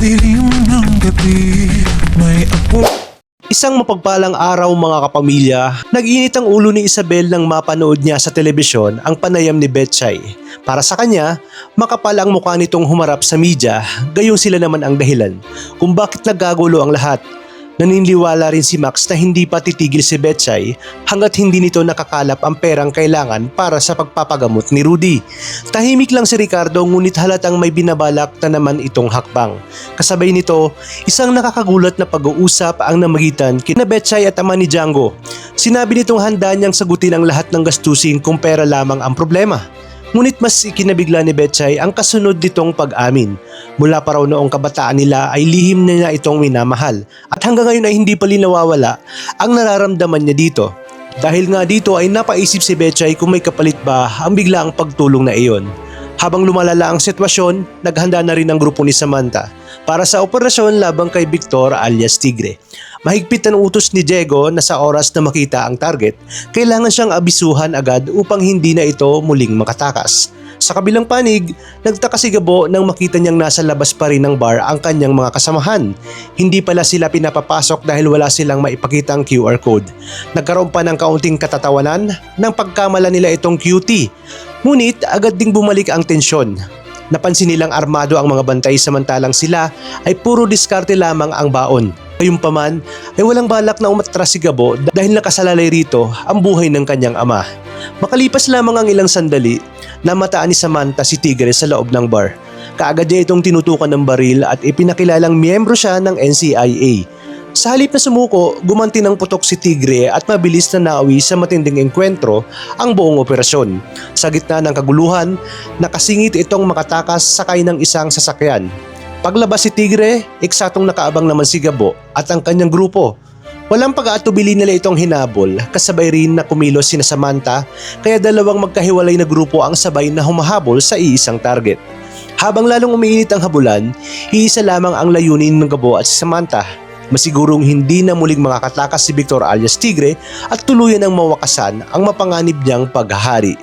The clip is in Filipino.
dilim ng gabi, may apo. Isang mapagpalang araw mga kapamilya, nag-init ang ulo ni Isabel nang mapanood niya sa telebisyon ang panayam ni Betchay. Para sa kanya, makapal ang mukha nitong humarap sa media, gayong sila naman ang dahilan kung bakit nagkagulo ang lahat. Naniniwala rin si Max na hindi pa titigil si Betchay hanggat hindi nito nakakalap ang perang kailangan para sa pagpapagamot ni Rudy. Tahimik lang si Ricardo ngunit halatang may binabalak na naman itong hakbang. Kasabay nito, isang nakakagulat na pag-uusap ang namagitan kina Betchay at ama ni Django. Sinabi nitong handa niyang sagutin ang lahat ng gastusin kung pera lamang ang problema. Ngunit mas ikinabigla ni Betchay ang kasunod nitong pag-amin. Mula pa raw noong kabataan nila ay lihim na niya itong minamahal at hanggang ngayon ay hindi pa rin nawawala ang nararamdaman niya dito. Dahil nga dito ay napaisip si Betchay kung may kapalit ba ang biglaang pagtulong na iyon. Habang lumalala ang sitwasyon, naghanda na rin ang grupo ni Samantha para sa operasyon labang kay Victor alias Tigre. Mahigpit ang utos ni Diego na sa oras na makita ang target, kailangan siyang abisuhan agad upang hindi na ito muling makatakas. Sa kabilang panig, nagtaka si Gabo nang makita niyang nasa labas pa rin ng bar ang kanyang mga kasamahan. Hindi pala sila pinapapasok dahil wala silang maipakitang QR code. Nagkaroon pa ng kaunting katatawanan nang pagkamala nila itong QT. Ngunit agad ding bumalik ang tensyon. Napansin nilang armado ang mga bantay samantalang sila ay puro diskarte lamang ang baon. Gayunpaman ay walang balak na umatras si Gabo dahil nakasalalay rito ang buhay ng kanyang ama. Makalipas lamang ang ilang sandali, namataan ni Samantha si Tigre sa loob ng bar. Kaagad niya itong tinutukan ng baril at ipinakilalang miyembro siya ng NCIA. Sa halip na sumuko, gumanti ng putok si Tigre at mabilis na nauwi sa matinding engkwentro ang buong operasyon. Sa gitna ng kaguluhan, nakasingit itong makatakas sakay ng isang sasakyan. Paglabas si Tigre, eksaktong nakaabang naman si Gabo at ang kanyang grupo. Walang pag-aatubili nila itong hinabol, kasabay rin na kumilos sina Samantha, kaya dalawang magkahiwalay na grupo ang sabay na humahabol sa iisang target. Habang lalong umiinit ang habulan, iisa lamang ang layunin ng Gabo at si Samantha. Masigurong hindi na muling makakatakas si Victor alias Tigre at tuluyan ang mawakasan ang mapanganib niyang paghahari.